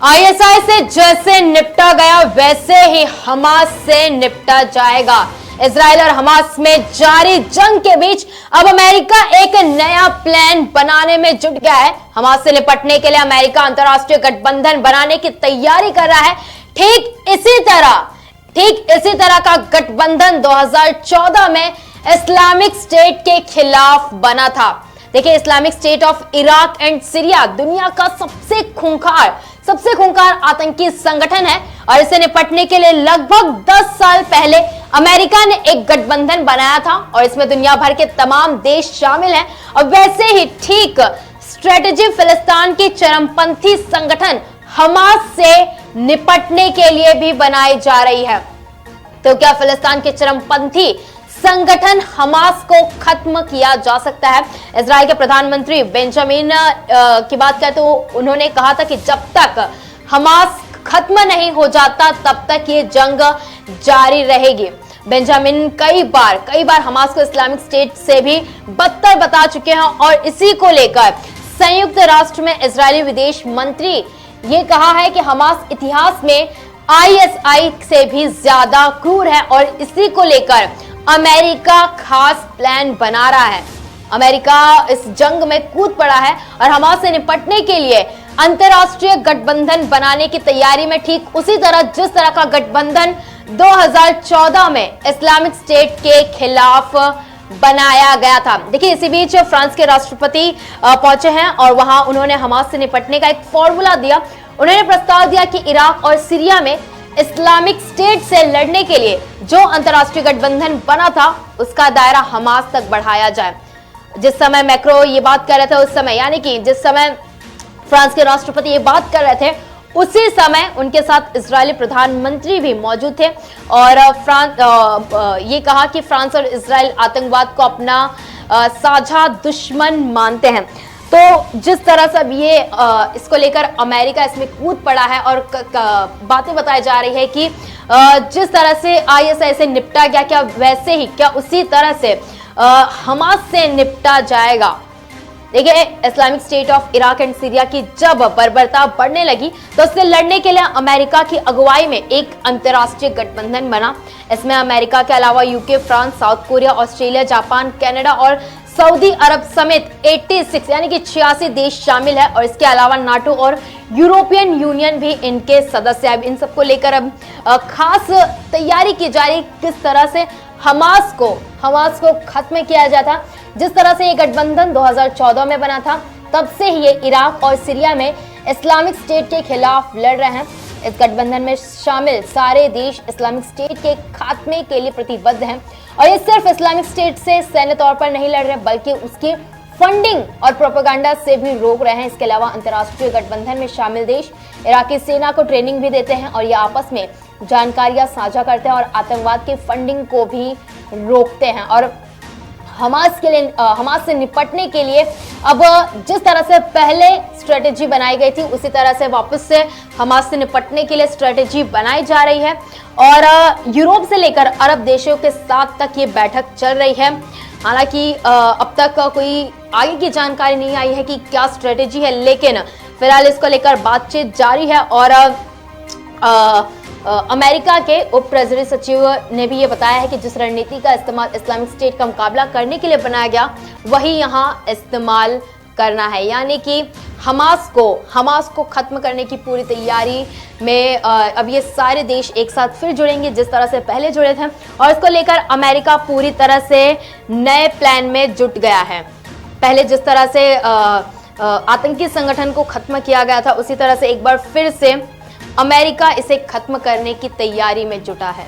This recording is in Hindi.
आईएसआई से जैसे निपटा गया वैसे ही हमास से निपटा जाएगा। इजराइल और हमास में जारी जंग के बीच अब अमेरिका एक नया प्लान बनाने में जुट गया है। हमास से निपटने के लिए अमेरिका अंतरराष्ट्रीय गठबंधन बनाने की तैयारी कर रहा है। ठीक इसी तरह का गठबंधन 2014 में इस्लामिक स्टेट के खिलाफ बना था। देखिए, Islamic state of Iraq and Syria दुनिया का सबसे खूंखार आतंकी संगठन है और इसे निपटने के लिए लगभग 10 साल पहले अमेरिका ने एक गठबंधन बनाया था और इसमें दुनिया भर के तमाम देश शामिल हैं। और वैसे ही ठीक स्ट्रेटेजी फिलिस्तीन की चरमपंथी संगठन हमास से निपटने के लिए भी बनाई जा रही है। तो क्या फिलिस्तीन के चरमपंथी संगठन हमास को खत्म किया जा सकता है? इजराइल के प्रधानमंत्री बेंजामिन की बात करें तो उन्होंने कहा था कि जब तक हमास खत्म नहीं हो जाता तब तक ये जंग जारी रहेगी। बेंजामिन कई बार हमास को इस्लामिक स्टेट से भी बदतर बता चुके हैं और इसी को लेकर संयुक्त राष्ट्र में इजरायली विदेश मंत्री ये कहा है कि हमास इतिहास में आईएसआई से भी ज्यादा क्रूर है और इसी को लेकर अमेरिका खास प्लान बना रहा है। अमेरिका इस जंग में कूद पड़ा है और हमास से निपटने के लिए अंतरराष्ट्रीय गठबंधन बनाने की तैयारी में, ठीक उसी तरह जिस तरह का गठबंधन 2014 में इस्लामिक स्टेट के खिलाफ बनाया गया था। देखिए, इसी बीच फ्रांस के राष्ट्रपति पहुंचे हैं और वहां उन्होंने हमास से निपटने का एक फॉर्मूला दिया। उन्होंने प्रस्ताव दिया कि इराक और सीरिया में इस्लामिक स्टेट से लड़ने के लिए जो अंतरराष्ट्रीय गठबंधन बना था उसका दायरा हमास तक बढ़ाया जाए। जिस समय मैक्रो ये बात कर रहे थे उस समय, यानी कि जिस समय फ्रांस के राष्ट्रपति ये बात कर रहे थे उसी समय उनके साथ इजरायली प्रधानमंत्री भी मौजूद थे और ये कहा कि फ्रांस और इजरायल आतंकवाद को अपना साझा दुश्मन मानते हैं। तो जिस तरह से अब ये इसको लेकर अमेरिका इसमें कूद पड़ा है और बातें बताई जा रही है कि जिस तरह से आईएसआई से निपटा गया, क्या उसी तरह से हमास से निपटा जाएगा। देखिए, Islamic state of Iraq and Syria की जब बर्बरता बढ़ने लगी तो उससे लड़ने के लिए अमेरिका की अगुवाई में एक अंतरराष्ट्रीय गठबंधन बना। इसमें अमेरिका के अलावा UK, France, south Korea, Australia, Japan, Canada और सऊदी अरब समेत 86 यानी कि 86 देश शामिल है और इसके अलावा नाटो और यूरोपियन यूनियन भी इनके सदस्य है। इन सबको लेकर अब खास तैयारी की जा रही किस तरह से हमास को खत्म किया जाता। जिस तरह से ये गठबंधन 2014 में बना था तब से ही ये इराक और सीरिया में इस्लामिक स्टेट के खिलाफ लड़ रहे हैं। इस गठबंधन में शामिल सारे देश इस्लामिक स्टेट के खात्मे के लिए प्रतिबद्ध हैं और ये सिर्फ इस्लामिक स्टेट से सैन्य तौर पर नहीं लड़ रहे बल्कि उसकी फंडिंग और प्रोपेगेंडा से भी रोक रहे हैं। इसके अलावा अंतर्राष्ट्रीय गठबंधन में शामिल देश इराकी सेना को ट्रेनिंग भी देते हैं और ये आपस में जानकारियां साझा करते हैं और आतंकवाद की फंडिंग को भी रोकते हैं। और हमास से निपटने के लिए अब जिस तरह से पहले स्ट्रेटेजी बनाई गई थी उसी तरह से वापस से हमास से निपटने के लिए स्ट्रेटेजी बनाई जा रही है और यूरोप से लेकर अरब देशों के साथ तक ये बैठक चल रही है। हालांकि अब तक कोई आगे की जानकारी नहीं आई है कि क्या स्ट्रेटेजी है, लेकिन फिलहाल इसको लेकर बातचीत जारी है और अमेरिका के उप प्रेसिडेंट सचिव ने भी ये बताया है कि जिस रणनीति का इस्तेमाल इस्लामिक स्टेट का मुकाबला करने के लिए बनाया गया वही यहाँ इस्तेमाल करना है। यानी कि हमास को खत्म करने की पूरी तैयारी में अब ये सारे देश एक साथ फिर जुड़ेंगे जिस तरह से पहले जुड़े थे और इसको लेकर अमेरिका पूरी तरह से नए प्लान में जुट गया है। पहले जिस तरह से आतंकी संगठन को खत्म किया गया था उसी तरह से एक बार फिर से अमेरिका इसे खत्म करने की तैयारी में जुटा है।